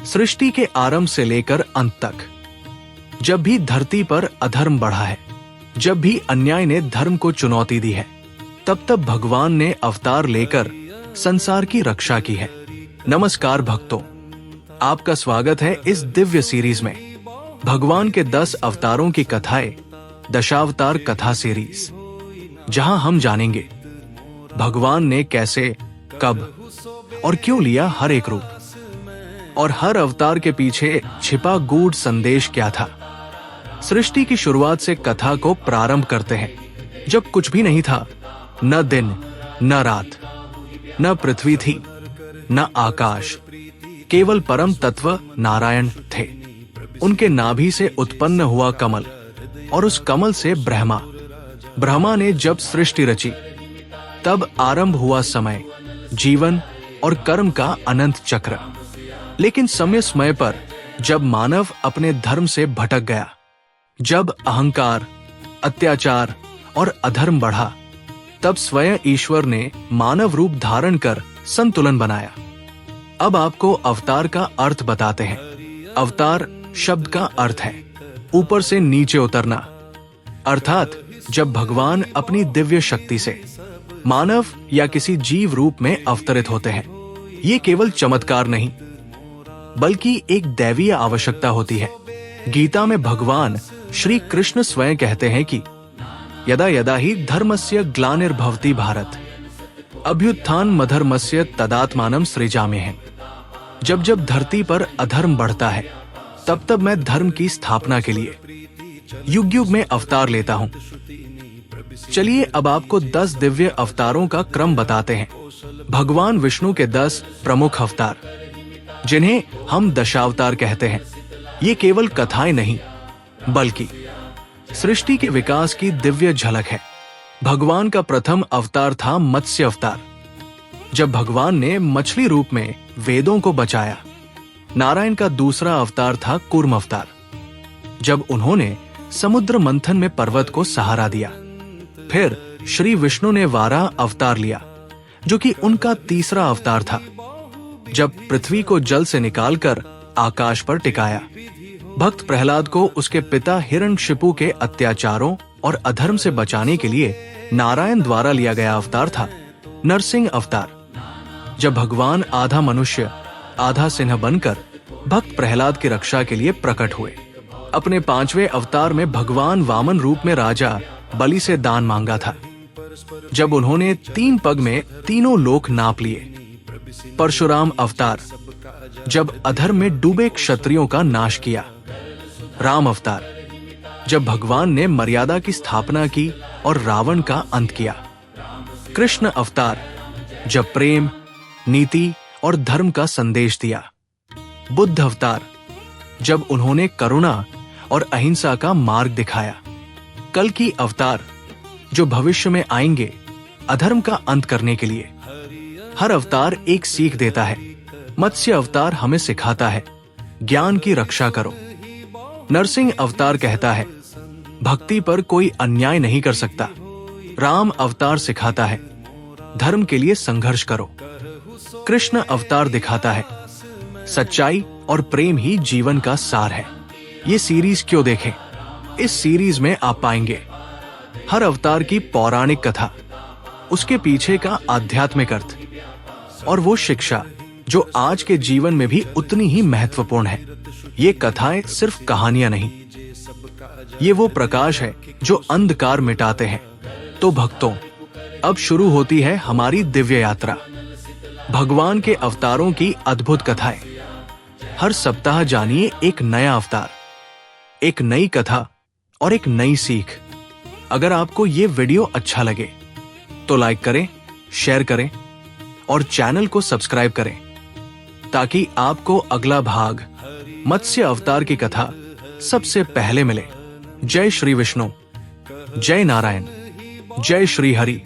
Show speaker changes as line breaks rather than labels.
सृष्टि के आरंभ से लेकर अंत तक जब भी धरती पर अधर्म बढ़ा है, जब भी अन्याय ने धर्म को चुनौती दी है, तब तब भगवान ने अवतार लेकर संसार की रक्षा की है। नमस्कार भक्तों, आपका स्वागत है इस दिव्य सीरीज में। भगवान के 10 अवतारों की कथाएं, दशावतार कथा सीरीज, जहां हम जानेंगे भगवान ने कैसे, कब और क्यों लिया हर एक रूप, और हर अवतार के पीछे छिपा गूढ़ संदेश क्या था। सृष्टि की शुरुआत से कथा को प्रारंभ करते हैं, जब कुछ भी नहीं था। न दिन, न रात, न पृथ्वी थी, न आकाश, केवल परम तत्व नारायण थे। उनके नाभि से उत्पन्न हुआ कमल, और उस कमल से ब्रह्मा ने जब सृष्टि रची, तब आरंभ हुआ समय, जीवन और कर्म का अनंत चक्र। लेकिन समय पर जब मानव अपने धर्म से भटक गया, जब अहंकार, अत्याचार और अधर्म बढ़ा, तब स्वयं ईश्वर ने मानव रूप धारण कर संतुलन बनाया। अब आपको अवतार का अर्थ बताते हैं। अवतार शब्द का अर्थ है ऊपर से नीचे उतरना, अर्थात जब भगवान अपनी दिव्य शक्ति से मानव या किसी जीव रूप में अवतरित होते हैं। ये केवल चमत्कार नहीं, बल्कि एक दैवीय आवश्यकता होती है। गीता में भगवान श्री कृष्ण स्वयं कहते हैं कि यदा यदा ही धर्मस्य ग्लानिर्भवति भारत, अभ्युत्थान मधर्मस्य तदात्मानं सृजाम्यहम्। जब जब धरती पर अधर्म बढ़ता है, तब तब मैं धर्म की स्थापना के लिए युग युग में अवतार लेता हूं। चलिए अब आपको 10 दिव्य अवतारों का क्रम बताते हैं। भगवान विष्णु के 10 प्रमुख अवतार, जिन्हें हम दशावतार कहते हैं। ये केवल कथाएं नहीं, बल्कि सृष्टि के विकास की दिव्य झलक है। भगवान का प्रथम अवतार था मत्स्य अवतार, जब भगवान ने मछली रूप में वेदों को बचाया। नारायण का दूसरा अवतार था कूर्म अवतार, जब उन्होंने समुद्र मंथन में पर्वत को सहारा दिया। फिर श्री विष्णु ने वाराह अवतार लिया, जो कि उनका तीसरा अवतार था, जब पृथ्वी को जल से निकालकर आकाश पर टिकाया। भक्त प्रहलाद को उसके पिता हिरण्यशिपु के अत्याचारों और अधर्म से बचाने के लिए नारायण द्वारा लिया गया अवतार था नरसिंह अवतार, जब भगवान आधा मनुष्य आधा सिंह बनकर भक्त प्रहलाद की रक्षा के लिए प्रकट हुए। अपने 5वें अवतार में भगवान वामन रूप में राजा बलि से दान मांगा था, जब उन्होंने 3 पग में तीनों लोक नाप लिए। परशुराम अवतार, जब अधर्म में डूबे क्षत्रियों का नाश किया। राम अवतार, जब भगवान ने मर्यादा की स्थापना की और रावण का अंत किया। कृष्ण अवतार, जब प्रेम, नीति और धर्म का संदेश दिया। बुद्ध अवतार, जब उन्होंने करुणा और अहिंसा का मार्ग दिखाया। कल्कि अवतार, जो भविष्य में आएंगे अधर्म का अंत करने के लिए। हर अवतार एक सीख देता है। मत्स्य अवतार हमें सिखाता है ज्ञान की रक्षा करो। नरसिंह अवतार कहता है भक्ति पर कोई अन्याय नहीं कर सकता। राम अवतार सिखाता है धर्म के लिए संघर्ष करो। कृष्ण अवतार दिखाता है सच्चाई और प्रेम ही जीवन का सार है। ये सीरीज क्यों देखें? इस सीरीज में आप पाएंगे हर अवतार की पौराणिक कथा, उसके पीछे का आध्यात्मिक अर्थ और वो शिक्षा जो आज के जीवन में भी उतनी ही महत्वपूर्ण है। ये कथाएं सिर्फ कहानियां नहीं, ये वो प्रकाश है जो अंधकार मिटाते हैं। तो भक्तों, अब शुरू होती है हमारी दिव्य यात्रा, भगवान के अवतारों की अद्भुत कथाएं। हर सप्ताह जानिए एक नया अवतार, एक नई कथा और एक नई सीख। अगर आपको ये वीडियो अच्छा लगे तो लाइक करें, शेयर करें और चैनल को सब्सक्राइब करें, ताकि आपको अगला भाग मत्स्य अवतार की कथा सबसे पहले मिले। जय श्री विष्णु, जय नारायण, जय श्री हरि।